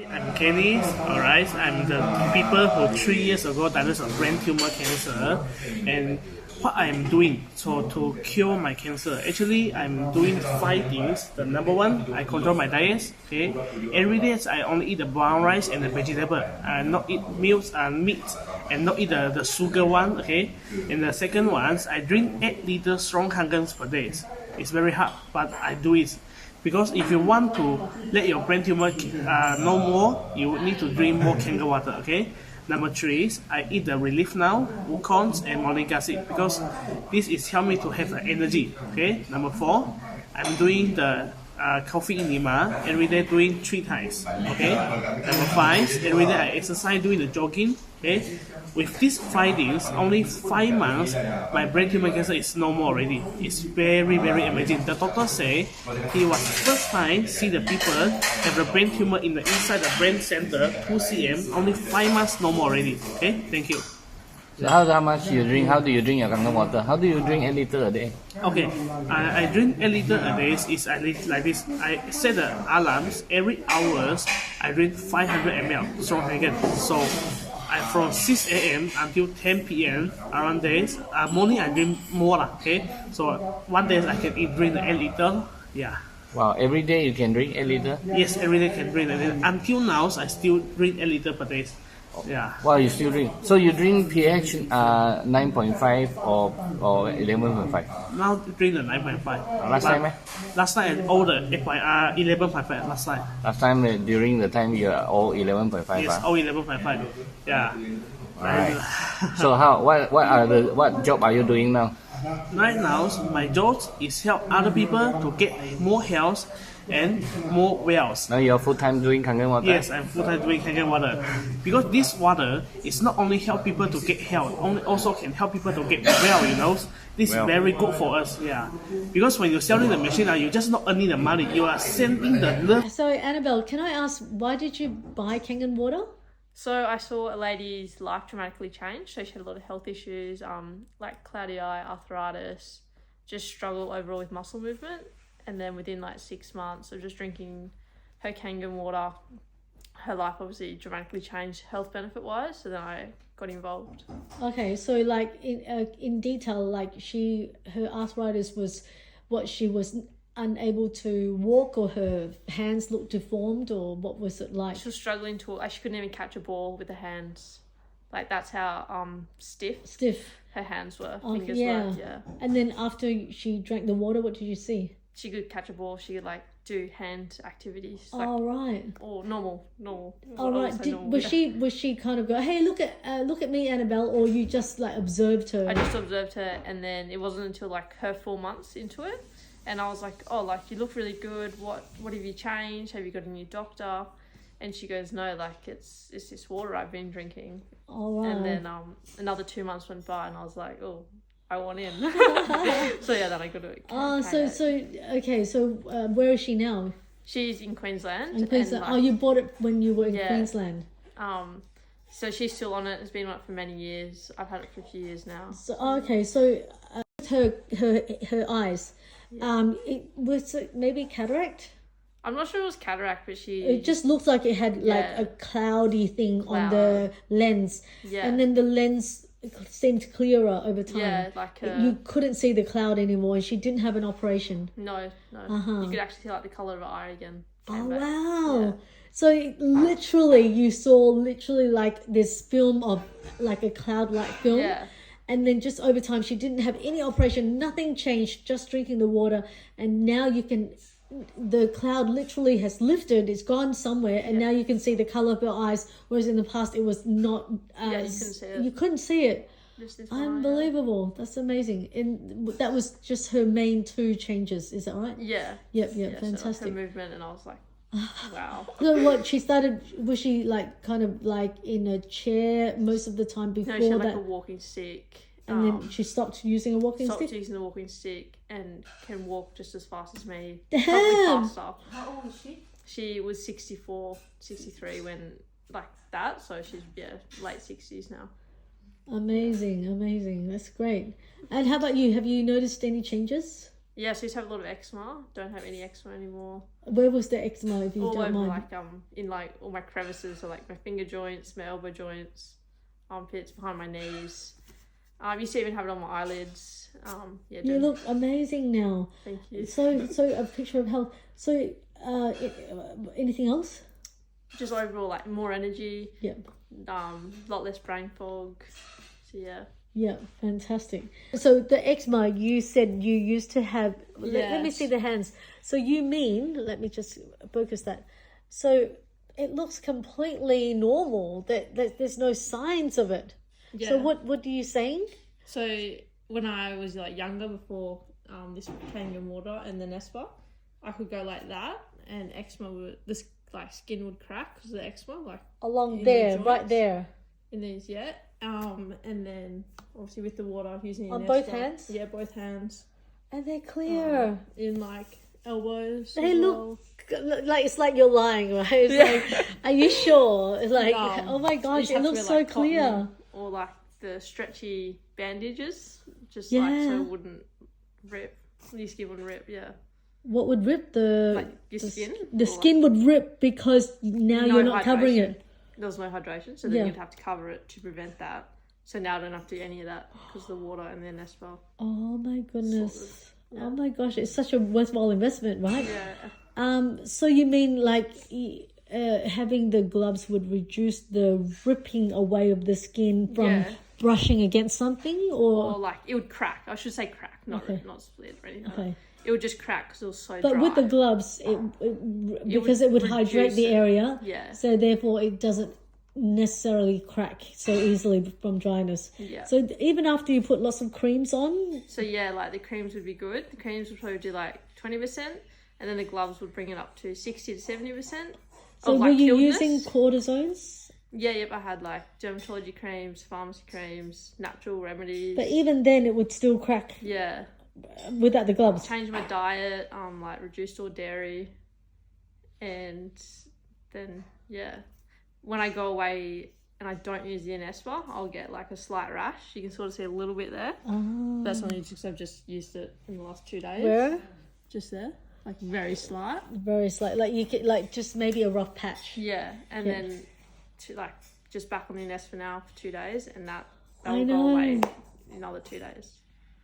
I'm Kenny. Alright, I'm the people who 3 years ago diagnosed of brain tumor cancer, and what I'm doing so to cure my cancer. Actually, I'm doing 5 things. The number one, I control my diet. Okay, every day I only eat the brown rice and the vegetable. I not eat meals and meat, and not eat the sugar one. Okay, and the second one, I drink 8 liters strong Kangen per day. It's very hard, but I do it. Because if you want to let your brain tumor no more, you need to drink more Kangen water, okay? Number 3, I eat the Relief Now, Wukons and Morning acid because this is help me to have energy, okay? Number 4, I'm doing the coffee enema every day doing 3 times, okay? Number 5, every day I exercise doing the jogging, okay? With these findings, only 5 months, my brain tumor cancer is no more already. It's very, very amazing. The doctor say he was first time see the people have a brain tumor in the inside the brain center, 2 cm, only 5 months no more already. Okay, thank you. So how much you drink? How do you drink your Kangen water? How do you drink 8 liters a day? Okay, I drink 8 liters a day. Is at least like this. I set the alarms every hours. I drink 500 ml strong Kangen. So from 6 a.m. until 10 p.m. around days. Morning I drink more, okay? So one day I can drink the 8 liter. Yeah. Wow, every day you can drink 8 liters? Yes, every day can drink. Until now, I still drink 8 liters per day. Yeah. Wow, you still drink. So you drink pH 9.5 or 11.5? Now drink the 9.5. Last time, Last time I ordered 11.5 last time. Last time during the time you are all 11.5. Yes, all 11.5. Yeah. Right. So what job are you doing now? Right now, my job is help other people to get more health and more wealth. Now you're full-time doing Kangen water? Yes, I'm full-time doing Kangen water. Because this water is not only help people to get health, only also can help people to get well, you know. This is very good for us, yeah. Because when you're selling the machine, you're just not earning the money, you are sending the love. So Annabelle, can I ask, why did you buy Kangen water? So I saw a lady's life dramatically change. So she had a lot of health issues, like cloudy eye, arthritis, just struggle overall with muscle movement. And then within like 6 months of just drinking her Kangen water, her life obviously dramatically changed health benefit wise. So then I got involved. Okay, so like in detail, like her arthritis was what, she was unable to walk, or her hands looked deformed, or what was it like? She was struggling to, like, she couldn't even catch a ball with her hands. Like that's how stiff her hands were. Fingers were, yeah. And then after she drank the water, what did you see? She could catch a ball. She could like do hand activities. Like, oh right. Or normal. Oh right. Was she kind of go, hey, look at me, Annabelle, or you just like observed her? I just observed her, and then it wasn't until like her 4 months into it, and I was like, oh, like you look really good. What have you changed? Have you got a new doctor? And she goes, no, like it's this water I've been drinking. Oh wow. And then another 2 months went by, and I was like, oh, I want in. So yeah, then I got to. Oh, okay. So where is she now? She's in Queensland. In Queensland. And, you bought it when you were in Queensland. So she's still on it. It's been on it for many years. I've had it for a few years now. So okay. So her eyes, was it maybe cataract? I'm not sure it was cataract, but it just looks like it had like a cloudy thing on the lens. Yeah. And then the lens seemed clearer over time. Yeah, like you couldn't see the cloud anymore, and she didn't have an operation. No. You could actually see like the colour of her eye again. Oh wow. Yeah. So you saw like this film of like a cloud-like film. Yeah. And then just over time, she didn't have any operation, nothing changed, just drinking the water, and now the cloud literally has lifted, it's gone somewhere, and now you can see the colour of her eyes, whereas in the past it was not you couldn't see it. Unbelievable. That's amazing. And that was just her main 2 changes, is that right? Yeah. Yep, fantastic. So her movement, and I was like, wow. So was she like kind of like in a chair most of the time before that? No, she had like a walking stick. And then she stopped using a walking stick? Stopped using the walking stick and can walk just as fast as me. Damn! Probably faster. How old is she? She was 64, 63 when, like that. So she's, late 60s now. Amazing. That's great. And how about you? Have you noticed any changes? Yeah, so I used to have a lot of eczema. Don't have any eczema anymore. Where was the eczema, if you All don't over, mind? like in like all my crevices, so like my finger joints, my elbow joints, armpits, behind my knees. Used to even have it on my eyelids. Yeah. You look amazing now. Thank you. So a picture of health. So, anything else? Just overall, like more energy. Yeah. Lot less brain fog. So yeah. Yeah, fantastic. So the eczema, you said you used to have. Let me see the hands. So you mean? Let me just focus that. So it looks completely normal. That there's no signs of it. Yeah. So what are you saying? So when I was like younger, before this Kangen water and the Nespa, I could go like that, and eczema would like skin would crack because of the eczema, like Along there, the right there. in these, yeah. And then obviously with the water, using On Nespa, both hands? Yeah, both hands. And they're clear. In like elbows. They as look well. like it's like you're lying, right? It's like, are you sure? It's like, No, oh my you gosh, just it have to looks wear, so like, clear. cotton or like the stretchy bandages, just like Yeah. so it wouldn't rip. Your skin wouldn't rip, yeah. What would rip the Like your skin? The Or, skin would rip because now No you're not covering hydration. it. There was no hydration, so Yeah. then you'd have to cover it to prevent that. So now I don't have to do any of that because the water and the Nespa. Oh my goodness. Sort of, yeah. Oh my gosh, it's such a worthwhile investment, right? Yeah. So you mean like having the gloves would reduce the ripping away of the skin from Yeah. brushing against something, Or or like it would crack. I should say crack, not Okay. not split or anything. okay. It would just crack because it was so But dry. with the gloves, because it would hydrate reduce the it. area, Yeah. so therefore it doesn't necessarily crack so easily from dryness. Yeah. So even after you put lots of creams on, So yeah, like the creams would be good. The creams would probably do like 20%, and then the gloves would bring it up to 60 to 70%. so of, were like, you killedness. using cortisones? Yeah, yep. I had like dermatology creams, pharmacy creams, natural remedies. But even then, it would still crack yeah, without the gloves. changed my diet. Like reduced all dairy, and then yeah, when I go away and I don't use the Nespa, I'll get like a slight rash. You can sort of see a little bit there. Oh. That's only because I've just used it in the last 2 days. Where? Just there, like very slight. Very slight, like you could, like just maybe a rough patch. Yeah, and Yeah. then like just back on the Nespa now for 2 days, and that I will know. go away in another 2 days.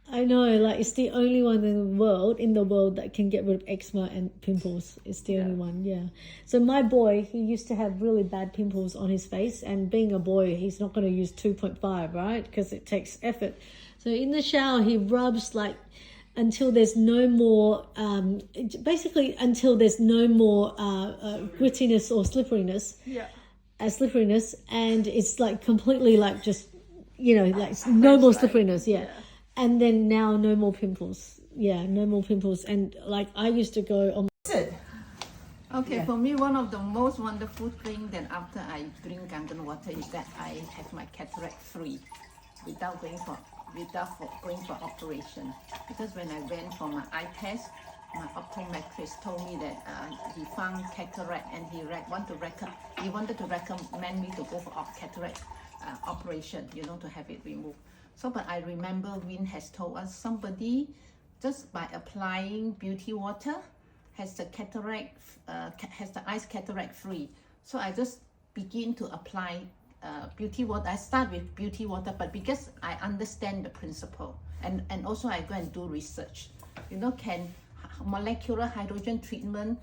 I know, like it's the only one in the world that can get rid of eczema and pimples. It's the only one, yeah. So my boy, he used to have really bad pimples on his face, and being a boy, he's not going to use 2.5, right? Because it takes effort. So in the shower, he rubs like until there's no more, basically until there's no more grittiness or slipperiness. Yeah. Slipperiness, and it's like completely like just, like no more slipperiness, yeah. And then now no more pimples. Yeah, no more pimples. And like I used to go on. Okay, for me, one of the most wonderful things that after I drink Kangen water is that I have my cataract free without going for operation. Because when I went for my eye test, my optometrist told me that he found cataract and he wanted to recommend me to go for cataract operation, to have it removed. So, but I remember Win has told us somebody just by applying beauty water has the eyes cataract free. So I just begin to apply beauty water. I start with beauty water, but because I understand the principle, and also I go and do research. Can molecular hydrogen treatment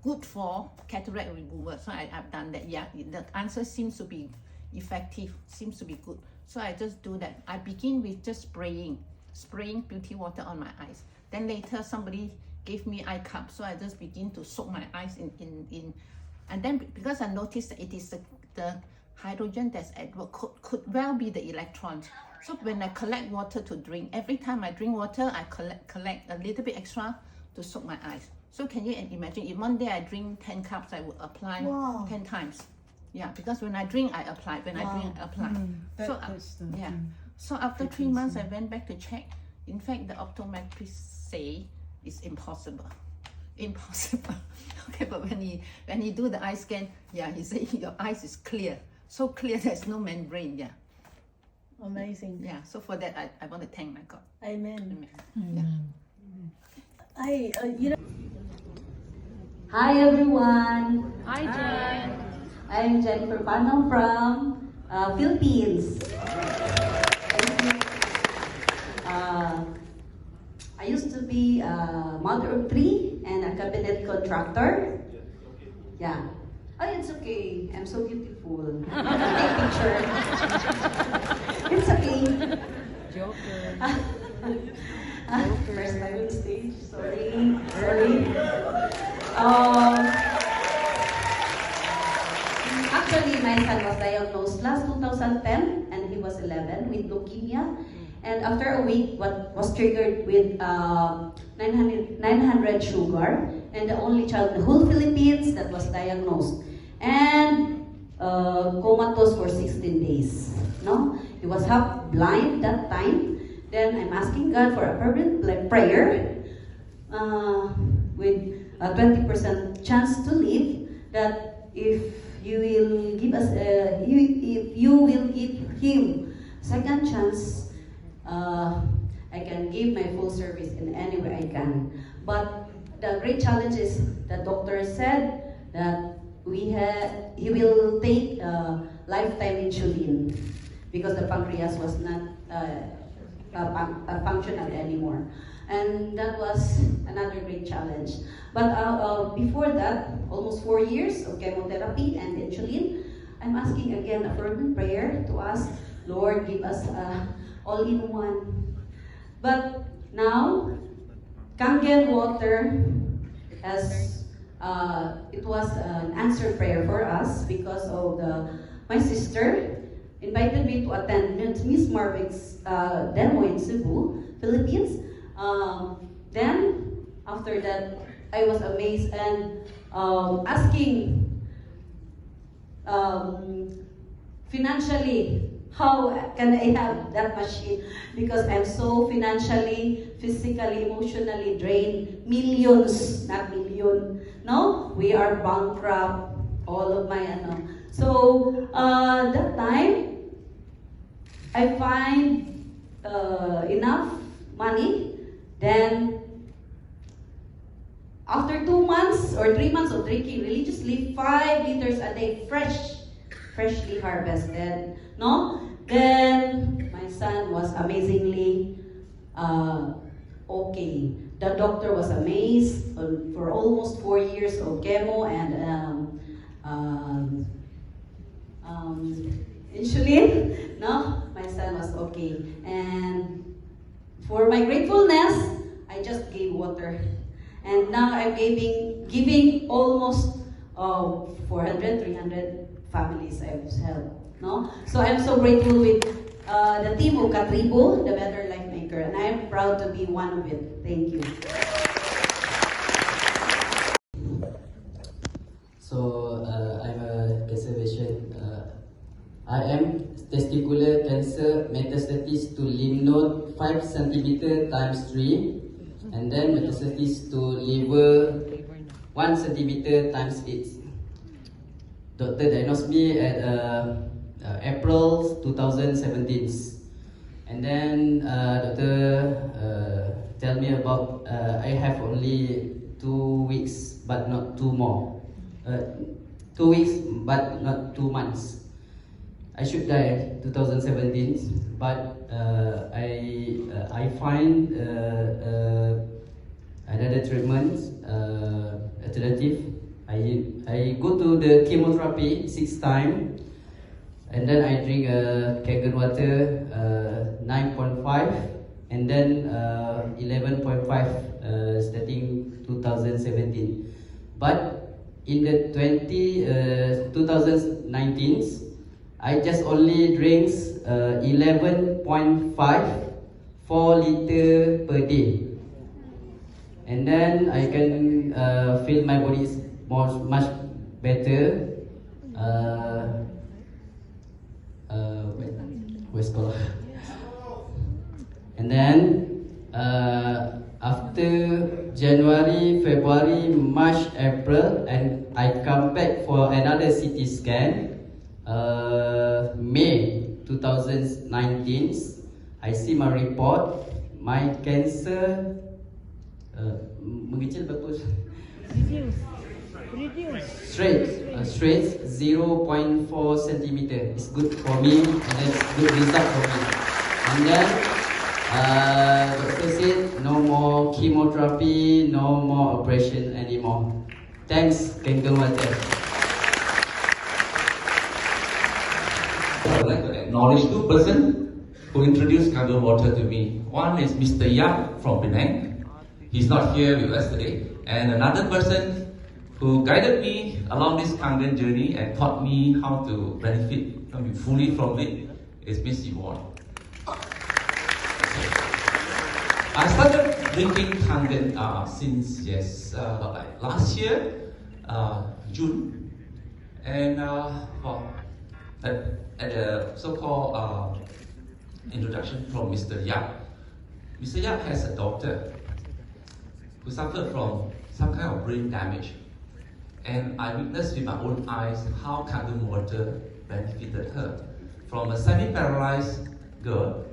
good for cataract removal? So I've done that. Yeah, the answer seems to be effective, seems to be good. So I just do that. I begin with just spraying beauty water on my eyes. Then later somebody gave me eye cup, so I just begin to soak my eyes in. And then because I noticed that it is the hydrogen that's at work could well be the electron. So when I collect water to drink, every time I drink water, I collect a little bit extra to soak my eyes. So can you imagine if one day I drink 10 cups, I would apply 10 times. Yeah, because when I drink, I apply. When I drink, I apply. So after 3 months, I went back to check. In fact, the optometrist say it's impossible. Impossible. Okay, but when he do the eye scan, yeah, he say your eyes is clear. So clear there's no membrane, yeah. Amazing. Yeah, so for that, I want to thank my God. Amen. Amen. Yeah. Hi everyone, Hi, Jen. I'm Jennifer Panong from Philippines. I used to be a mother of three and a cabinet contractor. Yeah. Oh, it's okay. I'm so beautiful. Take picture. It's okay. First time on stage. Sorry. Actually, my son was diagnosed last 2010 and he was 11 with leukemia. And after a week, what was triggered with 900 sugar, and the only child in the whole Philippines that was diagnosed. And comatose for 16 days. No? He was half blind that time. Then I'm asking God for a fervent prayer with a 20% chance to live, that if you will give us, if you will give him second chance, I can give my full service in any way I can. But the great challenge is the doctor said that he will take lifetime insulin because the pancreas was not functional anymore. And that was another great challenge. But before that, almost 4 years of chemotherapy and insulin, I'm asking again a fervent prayer to ask, Lord, give us all-in-one. But now, Kangen Water has, it was an answered prayer for us because of my sister invited me to attend Miss Marvick's demo in Cebu, Philippines. Then, after that, I was amazed and asking financially, how can I have that machine? Because I'm so financially, physically, emotionally drained. Millions, not million. No, we are bankrupt. All of my So that time, I find enough money. Then after 2 months or 3 months of drinking religiously, 5 liters a day, freshly harvested. No? Then my son was amazingly okay. The doctor was amazed for almost 4 years of chemo and insulin. No, my son was okay. And for my gratefulness, I just gave water. And now I'm giving almost 400, 300 families I've helped. No? So I'm so grateful with the team of Katribo, the Better Life Maker, and I'm proud to be one of it. Thank you. So I'm a cancer patient. I am testicular cancer metastasis to lymph node 5 cm times 3, and then metastasis to liver 1 cm times 8. Doctor diagnosed me at April 2017, and then doctor tell me about I have only 2 weeks but not 2 more. 2 weeks but not 2 months. I should die 2017, but I find another treatment alternative. I go to the chemotherapy 6 times, and then I drink KANGEN water 9.5, and then 11.5 starting 2017. But in the 2019, I just only drinks 11.5 4 liter per day, and then I can feel my body is much better. Where's color? And then after January, February, March, April, and I come back for another CT scan. May 2019, I see my report. My cancer Mengecil berapa? Reduce. Straight 0.4 centimeter. It's good for me and it's good result for me. And then doctor said no more chemotherapy, no more operation anymore. Thanks, KANGEN WATER. I would like to acknowledge two persons who introduced KANGEN WATER to me. One is Mr. Yap from Penang. He's not here with us today. And another person who guided me along this Kangen journey and taught me how to benefit fully from it is Miss Yvonne. I started drinking Kangen since like last year, June, and at the so-called introduction from Mr. Yap. Mr. Yap has a daughter who suffered from some kind of brain damage. And I witnessed with my own eyes how KANGEN WATER benefited her. From a semi-paralyzed girl,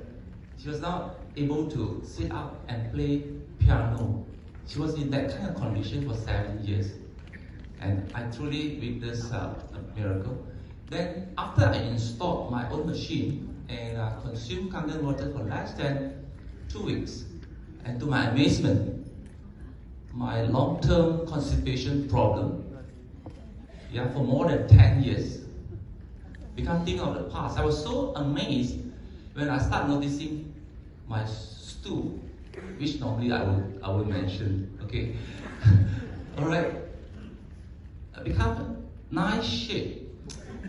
she was now able to sit up and play piano. She was in that kind of condition for 7 years. And I truly witnessed a miracle. Then after I installed my own machine and consumed KANGEN WATER for less than 2 weeks, and to my amazement, my long-term constipation problem, for more than 10 years, become thing of the past. I was so amazed when I start noticing my stool, which normally I would mention, okay? Alright, become a nice shape.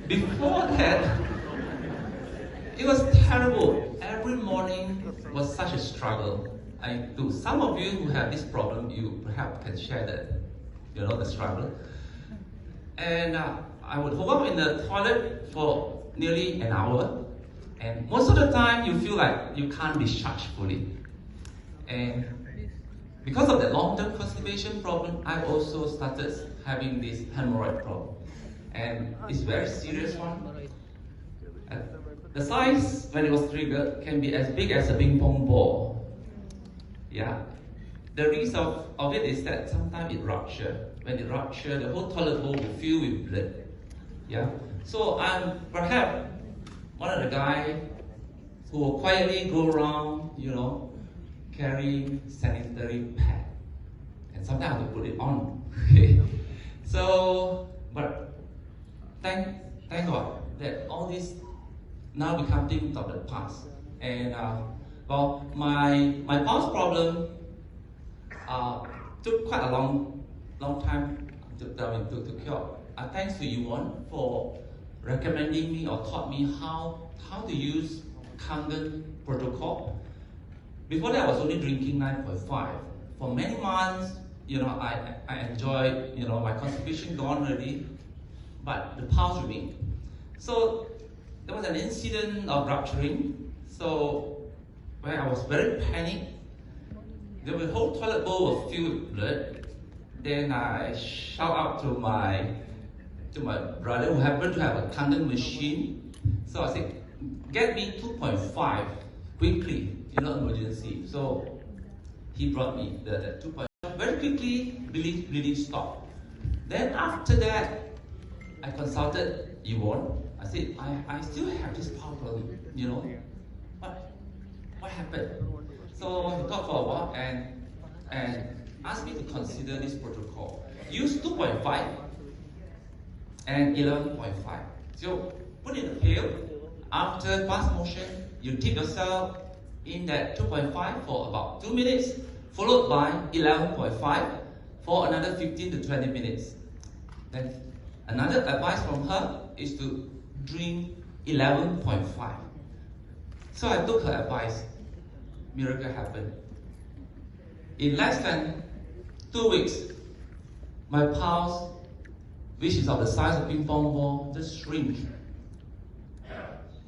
Before that, it was terrible. Every morning was such a struggle. Some of you who have this problem, you perhaps can share the struggle. And I would hold up in the toilet for nearly an hour, and most of the time you feel like you can't discharge fully. And because of that long-term constipation problem, I also started having this hemorrhoid problem, and it's a very serious one. The size, when it was triggered, can be as big as a ping pong ball. Yeah. The risk of it is that sometimes it ruptures. When it ruptures, the whole toilet bowl will fill with blood. Yeah. So I'm perhaps one of the guys who will quietly go around, carrying sanitary pad, and sometimes I have to put it on. Okay. So, but thank God that all this now become things of the past. And my past problem took quite a long time to cure. Thanks to Yvonne for recommending me or taught me how to use Kangen protocol. Before that, I was only drinking 9.5. For many months, I enjoyed, my constipation gone already, but the pulse remained. So there was an incident of rupturing. So when I was very panicked, the whole toilet bowl was filled with blood. Then I shout out to my brother who happened to have a Kangen machine. So I said, get me 2.5 quickly, emergency. So he brought me the 2.5. Very quickly, bleeding stopped. Then after that, I consulted Yvonne. I said, I still have this problem, what happened? So he talked for a while and asked me to consider this protocol. Use 2.5 and 11.5. So put in a pail. After fast motion, you dip yourself in that 2.5 for about 2 minutes, followed by 11.5 for another 15 to 20 minutes. Then another advice from her is to drink 11.5. So I took her advice. Miracle happened. In less than 2 weeks, my pulse, which is of the size of a ping pong ball, just shrink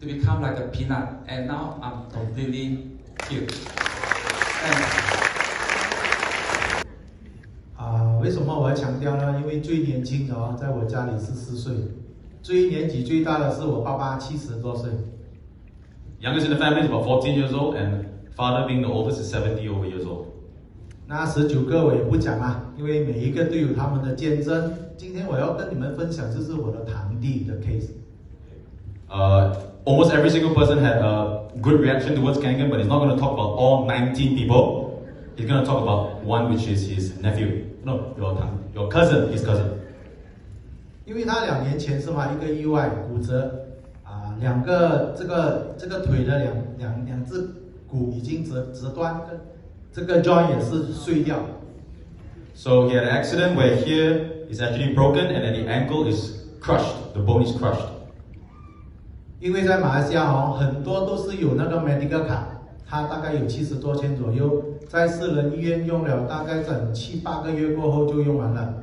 to become like a peanut, and now I'm completely healed. Thanks. 为什么我要强调呢？因为最年轻的在我家里是4岁，年纪最大的是我爸爸70多岁。Youngest in the family is about 14 years old, and father being the oldest is 70 over years old. 那19个我也不讲啦，因为每一个都有他们的见证。今天我要跟你们分享就是我的堂弟的 case。Almost every single person had a good reaction towards Kangen, but he's not going to talk about all 19 people. He's going to talk about one, which is his nephew. No, your cousin, his cousin. 因为他2年前是嘛一个意外骨折两个这个腿的两只骨已经折断，这个 joint 也是碎掉。So he had an accident where here is actually broken and then the ankle is crushed. The bone is crushed. 因为在马来西亚很多都是有那个 medical 卡，他大概有70多千左右，在私人医院用了大概整7、8个月过后就用完了。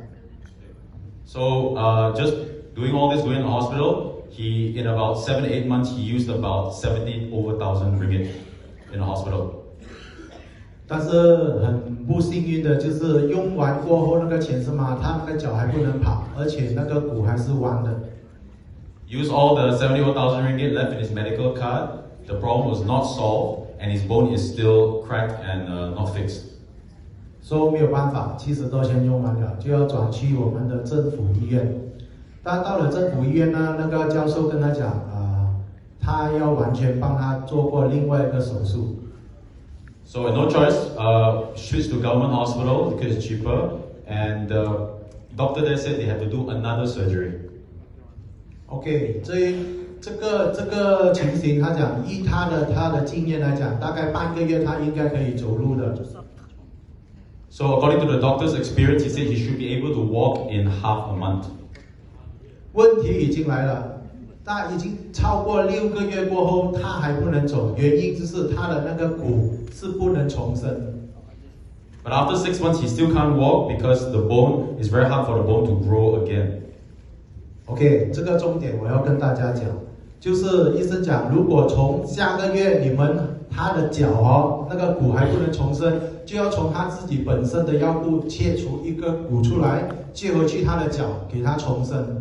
So just doing all this, going in the hospital, he in about 7 to 8 months he used about 70,000 ringgit in the hospital. 但是很不幸运的就是用完过后那个钱是嘛，他那个脚还不能跑，而且那个骨还是弯的。Used all the 70,000 ringgit left in his medical card. The problem was not solved, and his bone is still cracked and not fixed. 说没有办法，70多千用完了，就要转去我们的政府医院。但到了政府医院呢，那个教授跟他讲他要完全帮他做过另外一个手术。So no choice, switched to government hospital because it's cheaper, and doctor there said they have to do another surgery. OK， 这个情形，他讲依他的经验来讲，大概半个月他应该可以走路的。So according to the doctor's experience, he said he should be able to walk in half a month. 问题已经来了，他已经超过6个月过后，他还不能走，原因就是他的那个骨是不能重生。But after 6 months, he still can't walk because the bone is very hard for the bone to grow again. OK， 这个重点我要跟大家讲，就是医生讲，如果从下个月他的脚那个骨还不能重生，就要从他自己本身的腰部切除一个骨出来，接回去他的脚，给他重生。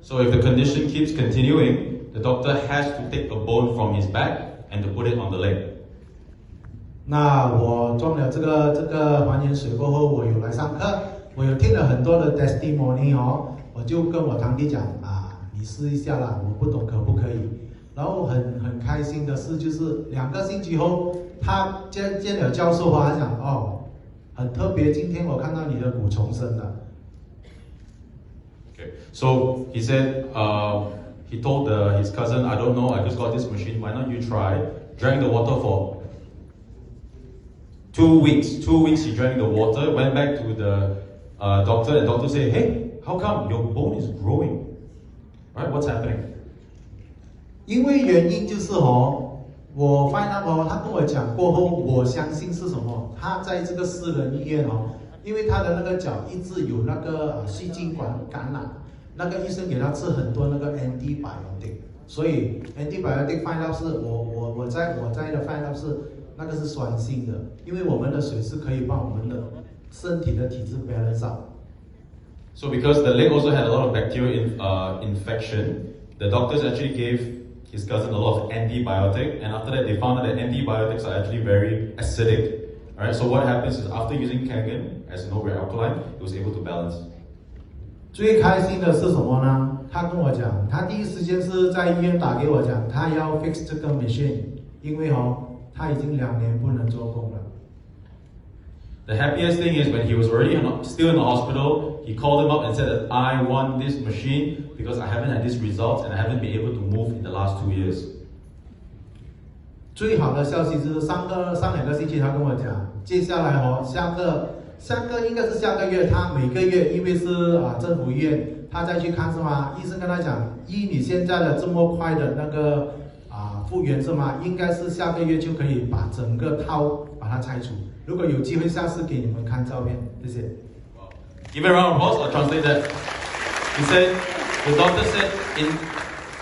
So if the condition keeps continuing, the doctor has to take a bone from his back and to put it on the leg. 那我装了这个还原水过后，我有来上课，我有听了很多的 testimony 我就跟我堂弟讲你试一下啦，我不懂可不可以。然后很开心的事就是2个星期后，他见了教授他讲很特别，今天我看到你的骨重生了。Okay, so he said he told his cousin, I don't know, I just got this machine, why not you try? Drank the water for 2 weeks. 2 weeks he drank the water, went back to the doctor, and doctor said, hey, how come your bone is growing? Right? What's happening? 因为原因就是我发现他跟我讲过后，我相信是什么？他在这个私人医院因为他的那个脚一直有那个细菌感染，那个医生给他吃很多那个 antibiotic， 所以 antibiotic find out 是我在的 find out 是那个是酸性的，因为我们的水是可以帮我们的身体的体质 balance out。So because the leg also had a lot of bacterial infection, the doctors actually gave his cousin a lot of antibiotic, and after that they found out that antibiotics are actually very acidic. Alright, so what happens is after using Kangen, as you know, very alkaline, it was able to balance. 最开心的是什么呢？他跟我讲，他第一时间是在医院打给我讲，他要 fix 这个 machine， 因为他已经2年不能做工了。The happiest thing is when he was already still in the hospital, he called him up and said that I want this machine because I haven't had these results and I haven't been able to move in the last 2 years. 最好的消息就是上2个星期他跟我讲，接下来下个应该是下个月，他每个月因为是政府医院，他再去看是吗？医生跟他讲，依你现在的这么快的那个复原是吗？应该是下个月就可以把整个套把它拆除。如果有机会，下次给你们看照片，谢谢。Give a round of applause. I'll translate that. He said, the doctor said,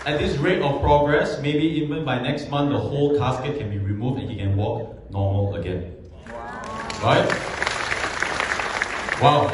at this rate of progress, maybe even by next month, the whole casket can be removed and he can walk normal again. Wow. Right? Wow.